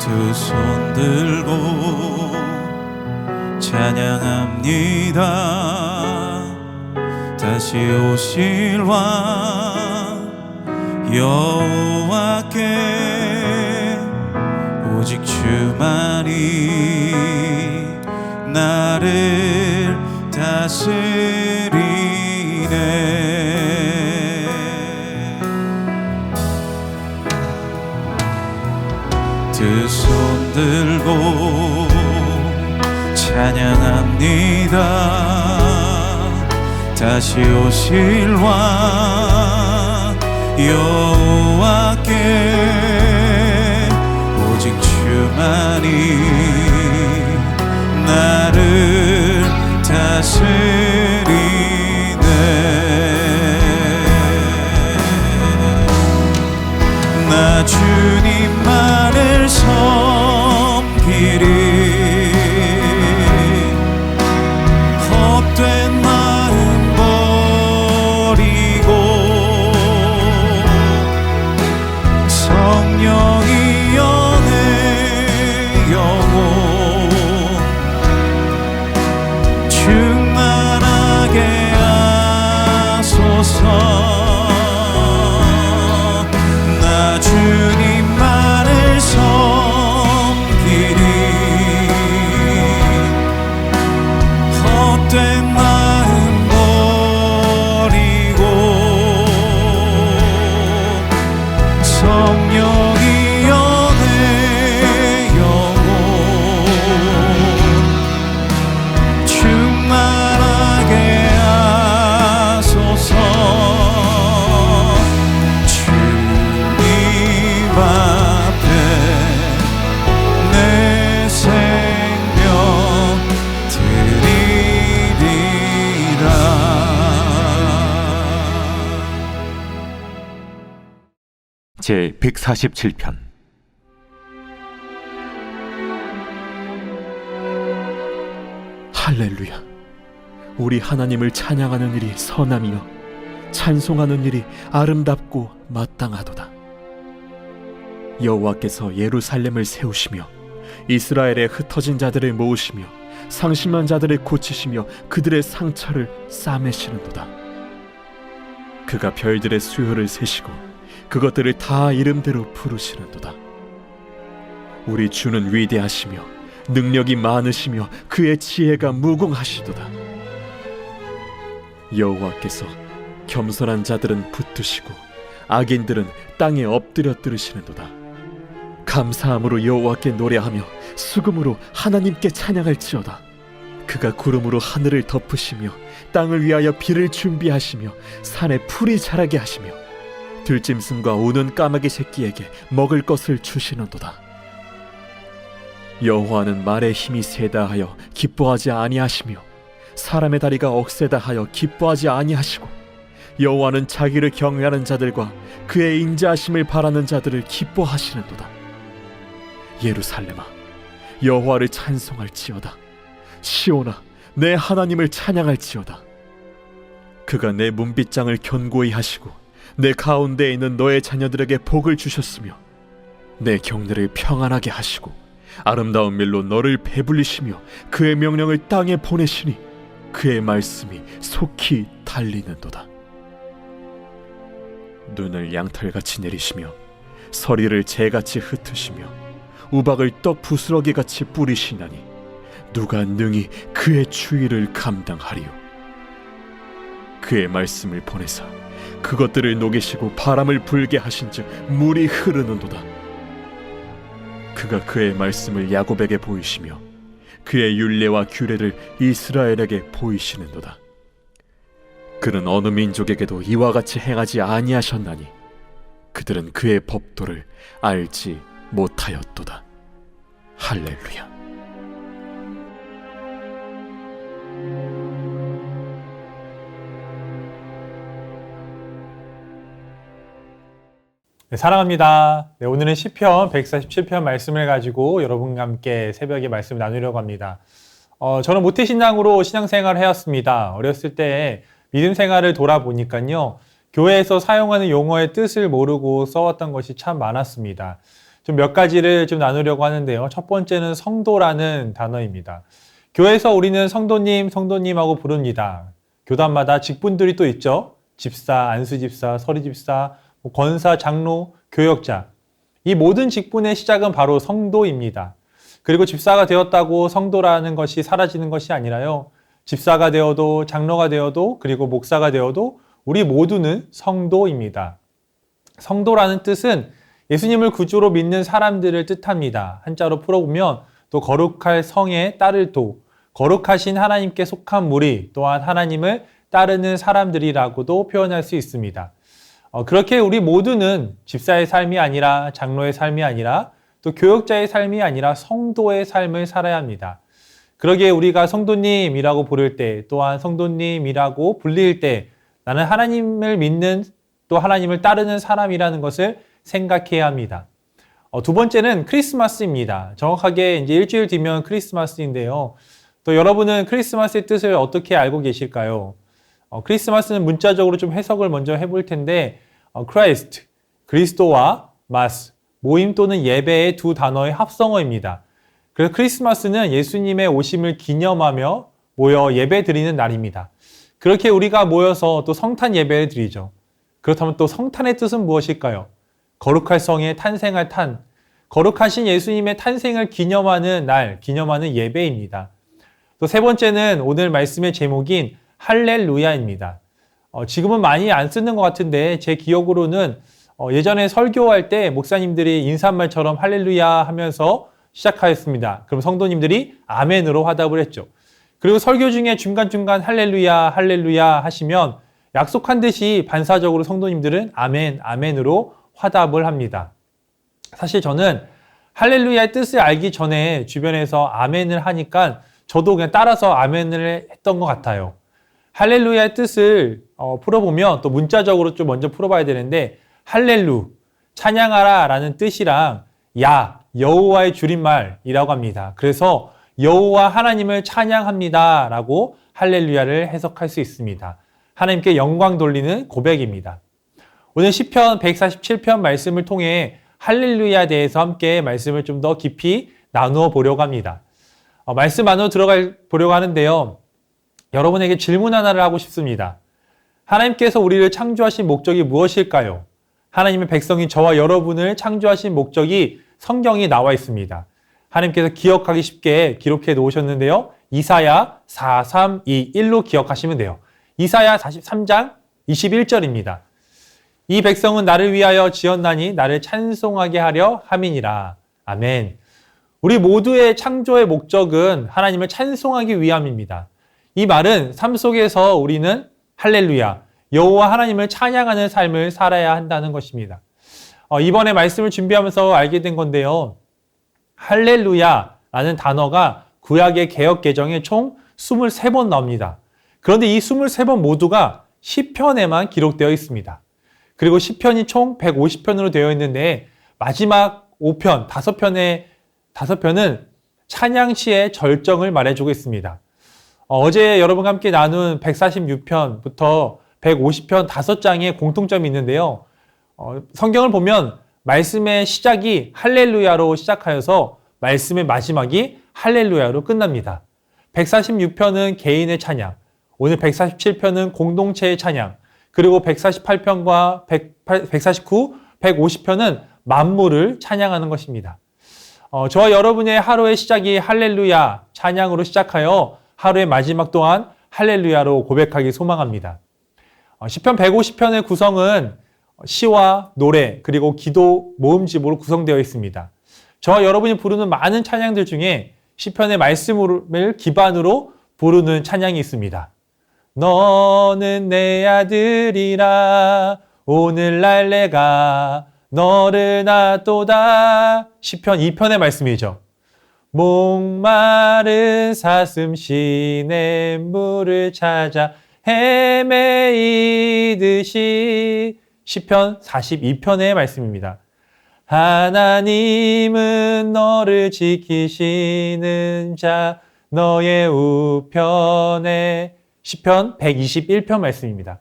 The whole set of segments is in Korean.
두 손 들고 찬양합니다. 다시 오실 왕 여호와께 오직 주만이 나를 다스리네. 두 손 들고 찬양합니다. 다시 오실 왕 여호와께 오직 주만이 나를 다스리네. 나 주님만을 섬기리. 헛된 마음 버리고 성령이여 내 영혼 충만하게 하소서. 나 주님만을 섬기리. 헛된 마음 버리고 성령이여 내 영혼 충만하게 하소서. 주님 앞에 내 생명 드리리라. 제 147편. 할렐루야. 우리 하나님을 찬양하는 일이 선함이요 찬송하는 일이 아름답고 마땅하도다. 여호와께서 예루살렘을 세우시며 이스라엘의 흩어진 자들을 모으시며 상심한 자들을 고치시며 그들의 상처를 싸매시는도다. 그가 별들의 수요를 세시고 그것들을 다 이름대로 부르시는도다. 우리 주는 위대하시며 능력이 많으시며 그의 지혜가 무궁하시도다. 여호와께서 겸손한 자들은 붙드시고 악인들은 땅에 엎드려 들으시는도다. 감사함으로 여호와께 노래하며 수금으로 하나님께 찬양할지어다. 그가 구름으로 하늘을 덮으시며 땅을 위하여 비를 준비하시며 산에 풀이 자라게 하시며 들짐승과 우는 까마귀 새끼에게 먹을 것을 주시는도다. 여호와는 말의 힘이 세다 하여 기뻐하지 아니하시며 사람의 다리가 억세다 하여 기뻐하지 아니하시고 여호와는 자기를 경외하는 자들과 그의 인자하심을 바라는 자들을 기뻐하시는도다. 예루살렘아, 여호와를 찬송할지어다. 시온아, 내 하나님을 찬양할지어다. 그가 내 문빗장을 견고히 하시고 내 가운데에 있는 너의 자녀들에게 복을 주셨으며 내 경내를 평안하게 하시고 아름다운 밀로 너를 배불리시며 그의 명령을 땅에 보내시니 그의 말씀이 속히 달리는도다. 눈을 양털같이 내리시며 서리를 재같이 흩으시며 우박을 떡 부스러기같이 뿌리시나니 누가 능히 그의 추위를 감당하리요. 그의 말씀을 보내사 그것들을 녹이시고 바람을 불게 하신즉 물이 흐르는도다. 그가 그의 말씀을 야곱에게 보이시며 그의 율례와 규례를 이스라엘에게 보이시는도다. 그는 어느 민족에게도 이와 같이 행하지 아니하셨나니 그들은 그의 법도를 알지 못하였도다. 할렐루야. 네, 사랑합니다. 네, 오늘은 시편 147편 말씀을 가지고 여러분과 함께 새벽에 말씀을 나누려고 합니다. 저는 모태신앙으로 신앙생활을 해왔습니다. 어렸을 때 믿음 생활을 돌아보니까요, 교회에서 사용하는 용어의 뜻을 모르고 써왔던 것이 참 많았습니다. 좀 몇 가지를 좀 나누려고 하는데요. 첫 번째는 성도라는 단어입니다. 교회에서 우리는 성도님, 성도님하고 부릅니다. 교단마다 직분들이 또 있죠. 집사, 안수집사, 서리집사, 권사, 장로, 교역자. 이 모든 직분의 시작은 바로 성도입니다. 그리고 집사가 되었다고 성도라는 것이 사라지는 것이 아니라요. 집사가 되어도 장로가 되어도 그리고 목사가 되어도 우리 모두는 성도입니다. 성도라는 뜻은 예수님을 구주로 믿는 사람들을 뜻합니다. 한자로 풀어보면 또 거룩할 성에 따를 도, 거룩하신 하나님께 속한 무리, 또한 하나님을 따르는 사람들이라고도 표현할 수 있습니다. 그렇게 우리 모두는 집사의 삶이 아니라 장로의 삶이 아니라 또 교역자의 삶이 아니라 성도의 삶을 살아야 합니다. 그러기에 우리가 성도님이라고 부를 때 또한 성도님이라고 불릴 때 나는 하나님을 믿는 또 하나님을 따르는 사람이라는 것을 생각해야 합니다. 두 번째는 크리스마스입니다. 정확하게 이제 일주일 뒤면 크리스마스인데요. 또 여러분은 크리스마스의 뜻을 어떻게 알고 계실까요? 크리스마스는 문자적으로 좀 해석을 먼저 해볼 텐데 Christ, 그리스도와 마스, 모임 또는 예배의 두 단어의 합성어입니다. 그래서 크리스마스는 예수님의 오심을 기념하며 모여 예배 드리는 날입니다. 그렇게 우리가 모여서 또 성탄 예배를 드리죠. 그렇다면 또 성탄의 뜻은 무엇일까요? 거룩할 성에 탄생할 탄, 거룩하신 예수님의 탄생을 기념하는 날, 기념하는 예배입니다. 또 세 번째는 오늘 말씀의 제목인 할렐루야입니다. 지금은 많이 안 쓰는 것 같은데 제 기억으로는 예전에 설교할 때 목사님들이 인사말처럼 할렐루야 하면서 시작하였습니다. 그럼 성도님들이 아멘으로 화답을 했죠. 그리고 설교 중에 중간중간 할렐루야, 할렐루야 하시면 약속한 듯이 반사적으로 성도님들은 아멘, 아멘으로 화답을 합니다. 사실 저는 할렐루야의 뜻을 알기 전에 주변에서 아멘을 하니까 저도 그냥 따라서 아멘을 했던 것 같아요. 할렐루야의 뜻을 풀어보면 또 문자적으로 좀 먼저 풀어봐야 되는데 할렐루, 찬양하라 라는 뜻이랑 야, 여호와의 줄임말이라고 합니다. 그래서 여호와 하나님을 찬양합니다 라고 할렐루야를 해석할 수 있습니다. 하나님께 영광 돌리는 고백입니다. 오늘 시편 147편 말씀을 통해 할렐루야에 대해서 함께 말씀을 좀 더 깊이 나누어 보려고 합니다. 말씀 안으로 보려고 하는데요. 여러분에게 질문 하나를 하고 싶습니다. 하나님께서 우리를 창조하신 목적이 무엇일까요? 하나님의 백성인 저와 여러분을 창조하신 목적이 성경이 나와 있습니다. 하나님께서 기억하기 쉽게 기록해 놓으셨는데요. 이사야 4, 3, 2, 1로 기억하시면 돼요. 이사야 43장 21절입니다. 이 백성은 나를 위하여 지었나니 나를 찬송하게 하려 함이니라. 아멘. 우리 모두의 창조의 목적은 하나님을 찬송하기 위함입니다. 이 말은 삶 속에서 우리는 할렐루야, 여호와 하나님을 찬양하는 삶을 살아야 한다는 것입니다. 이번에 말씀을 준비하면서 알게 된 건데요. 할렐루야라는 단어가 구약의 개역 개정에 총 23번 나옵니다. 그런데 이 23번 모두가 시편에만 기록되어 있습니다. 그리고 시편이 총 150편으로 되어 있는데 마지막 5편, 5편은 찬양시의 절정을 말해주고 있습니다. 어제 여러분과 함께 나눈 146편부터 150편 5장의 공통점이 있는데요. 성경을 보면 말씀의 시작이 할렐루야로 시작하여서 말씀의 마지막이 할렐루야로 끝납니다. 146편은 개인의 찬양, 오늘 147편은 공동체의 찬양, 그리고 148편과 149, 150편은 만물을 찬양하는 것입니다. 저와 여러분의 하루의 시작이 할렐루야 찬양으로 시작하여 하루의 마지막 또한 할렐루야로 고백하기 소망합니다. 시편 150편의 구성은 시와 노래 그리고 기도 모음집으로 구성되어 있습니다. 저와 여러분이 부르는 많은 찬양들 중에 시편의 말씀을 기반으로 부르는 찬양이 있습니다. 너는 내 아들이라 오늘날 내가 너를 낳도다. 시편 2편의 말씀이죠. 목마른 사슴 시냇물을 찾아 헤매이듯이. 시편 42편의 말씀입니다. 하나님은 너를 지키시는 자 너의 우편에. 시편 121편 말씀입니다.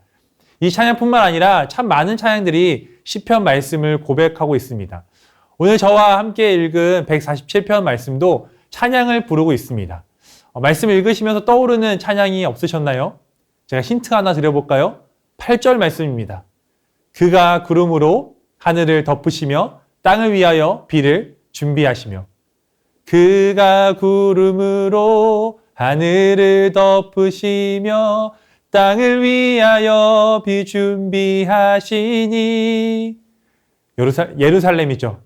이 찬양뿐만 아니라 참 많은 찬양들이 시편 말씀을 고백하고 있습니다. 오늘 저와 함께 읽은 147편 말씀도 찬양을 부르고 있습니다. 말씀을 읽으시면서 떠오르는 찬양이 없으셨나요? 제가 힌트 하나 드려볼까요? 8절 말씀입니다. 그가 구름으로 하늘을 덮으시며 땅을 위하여 비를 준비하시며. 그가 구름으로 하늘을 덮으시며 땅을 위하여 비 준비하시니. 예루살렘이죠.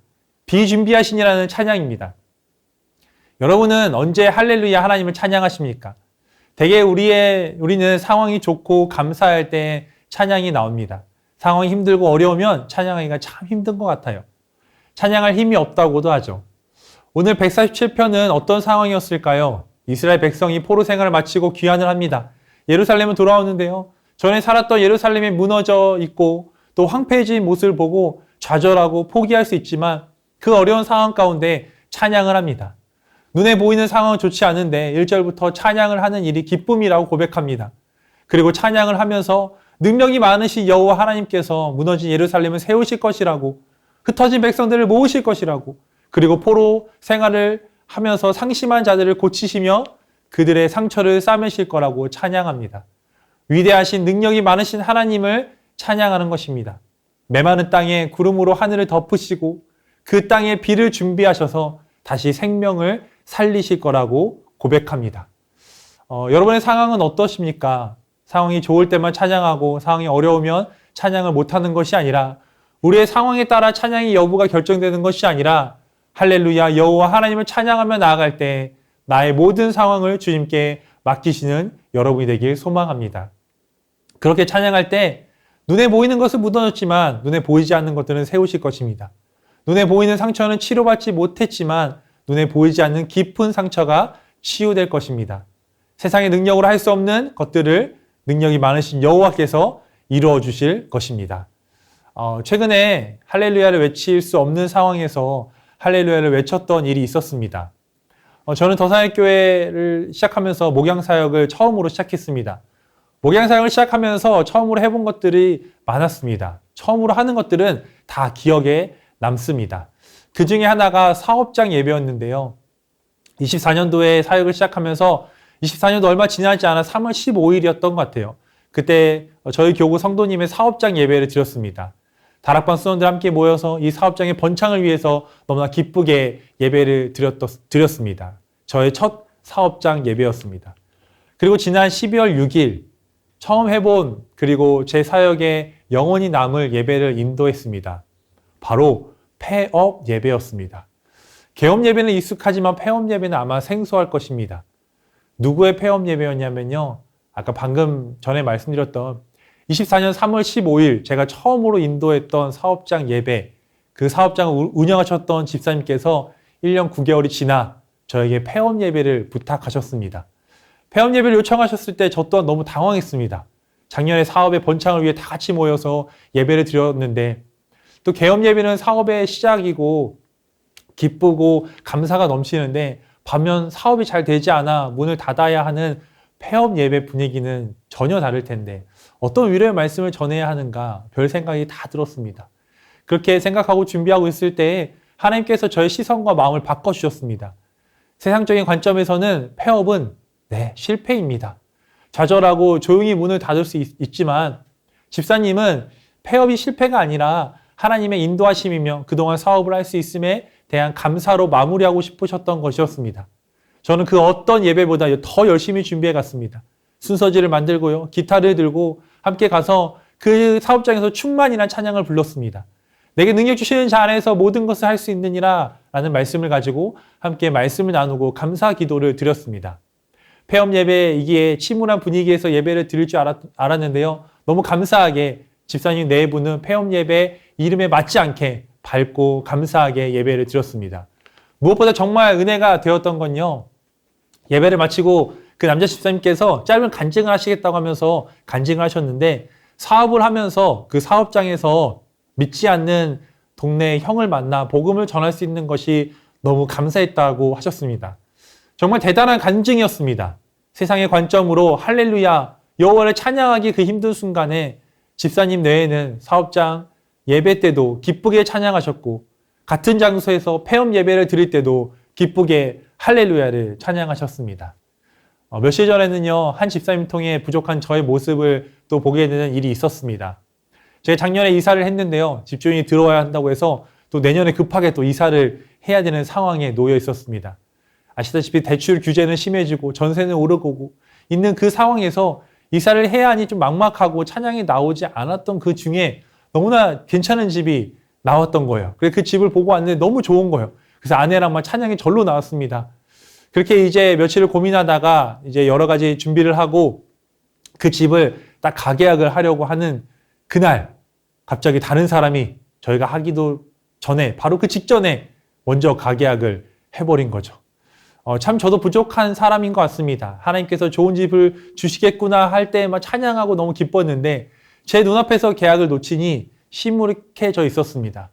비 준비하시니라는 찬양입니다. 여러분은 언제 할렐루야 하나님을 찬양하십니까? 대개 우리는 상황이 좋고 감사할 때 찬양이 나옵니다. 상황이 힘들고 어려우면 찬양하기가 참 힘든 것 같아요. 찬양할 힘이 없다고도 하죠. 오늘 147편은 어떤 상황이었을까요? 이스라엘 백성이 포로 생활을 마치고 귀환을 합니다. 예루살렘은 돌아오는데요. 전에 살았던 예루살렘이 무너져 있고 또 황폐해진 모습을 보고 좌절하고 포기할 수 있지만 그 어려운 상황 가운데 찬양을 합니다. 눈에 보이는 상황은 좋지 않은데 1절부터 찬양을 하는 일이 기쁨이라고 고백합니다. 그리고 찬양을 하면서 능력이 많으신 여호와 하나님께서 무너진 예루살렘을 세우실 것이라고, 흩어진 백성들을 모으실 것이라고, 그리고 포로 생활을 하면서 상심한 자들을 고치시며 그들의 상처를 싸매실 거라고 찬양합니다. 위대하신 능력이 많으신 하나님을 찬양하는 것입니다. 메마른 땅에 구름으로 하늘을 덮으시고 그 땅에 비를 준비하셔서 다시 생명을 살리실 거라고 고백합니다. 여러분의 상황은 어떠십니까? 상황이 좋을 때만 찬양하고 상황이 어려우면 찬양을 못하는 것이 아니라, 우리의 상황에 따라 찬양의 여부가 결정되는 것이 아니라 할렐루야 여호와 하나님을 찬양하며 나아갈 때 나의 모든 상황을 주님께 맡기시는 여러분이 되길 소망합니다. 그렇게 찬양할 때 눈에 보이는 것은 무너졌지만 눈에 보이지 않는 것들은 세우실 것입니다. 눈에 보이는 상처는 치료받지 못했지만 눈에 보이지 않는 깊은 상처가 치유될 것입니다. 세상의 능력으로 할 수 없는 것들을 능력이 많으신 여호와께서 이루어 주실 것입니다. 최근에 할렐루야를 외칠 수 없는 상황에서 할렐루야를 외쳤던 일이 있었습니다. 저는 더산일교회를 시작하면서 목양사역을 처음으로 시작했습니다. 목양사역을 시작하면서 처음으로 해본 것들이 많았습니다. 처음으로 하는 것들은 다 기억에 남습니다. 그 중에 하나가 사업장 예배였는데요. 24년도에 사역을 시작하면서 24년도 얼마 지나지 않아 3월 15일이었던 것 같아요. 그때 저희 교구 성도님의 사업장 예배를 드렸습니다. 다락방 수원들 함께 모여서 이 사업장의 번창을 위해서 너무나 기쁘게 예배를 드렸습니다. 저의 첫 사업장 예배였습니다. 그리고 지난 12월 6일 처음 해본 그리고 제 사역에 영원히 남을 예배를 인도했습니다. 바로 폐업 예배였습니다. 개업 예배는 익숙하지만 폐업 예배는 아마 생소할 것입니다. 누구의 폐업 예배였냐면요. 아까 방금 전에 말씀드렸던 24년 3월 15일 제가 처음으로 인도했던 사업장 예배, 그 사업장을 운영하셨던 집사님께서 1년 9개월이 지나 저에게 폐업 예배를 부탁하셨습니다. 폐업 예배를 요청하셨을 때 저 또한 너무 당황했습니다. 작년에 사업의 번창을 위해 다 같이 모여서 예배를 드렸는데 또 개업 예배는 사업의 시작이고 기쁘고 감사가 넘치는데 반면 사업이 잘 되지 않아 문을 닫아야 하는 폐업 예배 분위기는 전혀 다를 텐데 어떤 위로의 말씀을 전해야 하는가 별 생각이 다 들었습니다. 그렇게 생각하고 준비하고 있을 때 하나님께서 저의 시선과 마음을 바꿔주셨습니다. 세상적인 관점에서는 폐업은 실패입니다. 좌절하고 조용히 문을 닫을 수 있지만 집사님은 폐업이 실패가 아니라 하나님의 인도하심이며 그동안 사업을 할 수 있음에 대한 감사로 마무리하고 싶으셨던 것이었습니다. 저는 그 어떤 예배보다 더 열심히 준비해 갔습니다. 순서지를 만들고요. 기타를 들고 함께 가서 그 사업장에서 충만이란 찬양을 불렀습니다. 내게 능력 주시는 자 안에서 모든 것을 할 수 있느니라 라는 말씀을 가지고 함께 말씀을 나누고 감사 기도를 드렸습니다. 폐업 예배이기에 침울한 분위기에서 예배를 드릴 줄 알았는데요. 너무 감사하게 집사님 네 분은 폐업 예배 이름에 맞지 않게 밝고 감사하게 예배를 드렸습니다. 무엇보다 정말 은혜가 되었던 건요. 예배를 마치고 그 남자 집사님께서 짧은 간증을 하시겠다고 하면서 간증을 하셨는데 사업을 하면서 그 사업장에서 믿지 않는 동네 형을 만나 복음을 전할 수 있는 것이 너무 감사했다고 하셨습니다. 정말 대단한 간증이었습니다. 세상의 관점으로 할렐루야 여호와를 찬양하기 그 힘든 순간에 집사님 외에는 사업장 예배 때도 기쁘게 찬양하셨고 같은 장소에서 폐업 예배를 드릴 때도 기쁘게 할렐루야를 찬양하셨습니다. 며칠 전에는요, 한 집사님 통해 부족한 저의 모습을 또 보게 되는 일이 있었습니다. 제가 작년에 이사를 했는데요, 집주인이 들어와야 한다고 해서 또 내년에 급하게 또 이사를 해야 되는 상황에 놓여 있었습니다. 아시다시피 대출 규제는 심해지고 전세는 오르고 있는 그 상황에서 이사를 해야 하니 좀 막막하고 찬양이 나오지 않았던 그 중에 너무나 괜찮은 집이 나왔던 거예요. 그래서 그 집을 보고 왔는데 너무 좋은 거예요. 그래서 아내랑 막 찬양이 절로 나왔습니다. 그렇게 이제 며칠을 고민하다가 이제 여러 가지 준비를 하고 그 집을 딱 가계약을 하려고 하는 그날 갑자기 다른 사람이 저희가 하기도 전에 바로 그 직전에 먼저 가계약을 해버린 거죠. 참 저도 부족한 사람인 것 같습니다. 하나님께서 좋은 집을 주시겠구나 할 때 막 찬양하고 너무 기뻤는데 제 눈앞에서 계약을 놓치니 시무룩해져 있었습니다.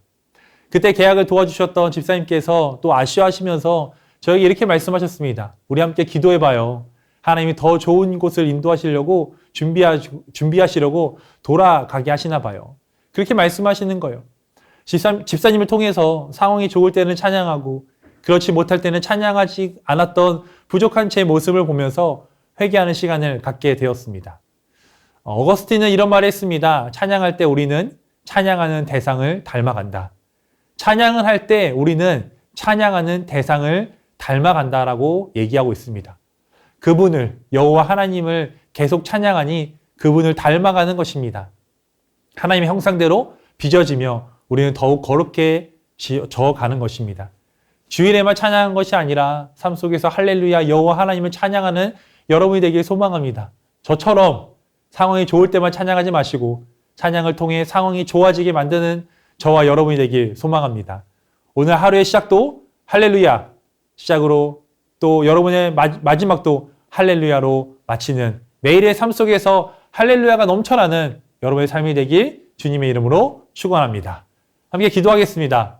그때 계약을 도와주셨던 집사님께서 또 아쉬워하시면서 저에게 이렇게 말씀하셨습니다. 우리 함께 기도해봐요. 하나님이 더 좋은 곳을 인도하시려고 준비하시려고 돌아가게 하시나 봐요. 그렇게 말씀하시는 거예요. 집사님을 통해서 상황이 좋을 때는 찬양하고 그렇지 못할 때는 찬양하지 않았던 부족한 제 모습을 보면서 회개하는 시간을 갖게 되었습니다. 어거스틴은 이런 말을 했습니다. 찬양할 때 우리는 찬양하는 대상을 닮아간다. 찬양을 할 때 우리는 찬양하는 대상을 닮아간다라고 얘기하고 있습니다. 그분을, 여호와 하나님을 계속 찬양하니 그분을 닮아가는 것입니다. 하나님의 형상대로 빚어지며 우리는 더욱 거룩해 져가는 것입니다. 주일에만 찬양한 것이 아니라 삶 속에서 할렐루야 여호와 하나님을 찬양하는 여러분이 되길 소망합니다. 저처럼 상황이 좋을 때만 찬양하지 마시고 찬양을 통해 상황이 좋아지게 만드는 저와 여러분이 되길 소망합니다. 오늘 하루의 시작도 할렐루야 시작으로 또 여러분의 마지막도 할렐루야로 마치는 매일의 삶 속에서 할렐루야가 넘쳐나는 여러분의 삶이 되길 주님의 이름으로 축원합니다. 함께 기도하겠습니다.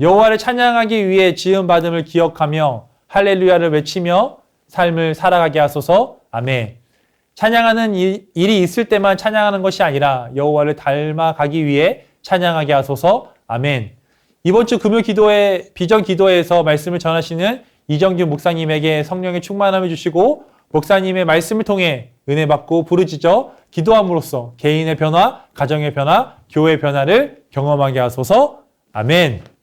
여호와를 찬양하기 위해 지음받음을 기억하며 할렐루야를 외치며 삶을 살아가게 하소서. 아멘. 찬양하는 일이 있을 때만 찬양하는 것이 아니라 여호와를 닮아가기 위해 찬양하게 하소서. 아멘. 이번 주 금요 기도회 비전 기도회에서 말씀을 전하시는 이정균 목사님에게 성령의 충만함을 주시고 목사님의 말씀을 통해 은혜 받고 부르짖어 기도함으로써 개인의 변화, 가정의 변화, 교회의 변화를 경험하게 하소서. 아멘.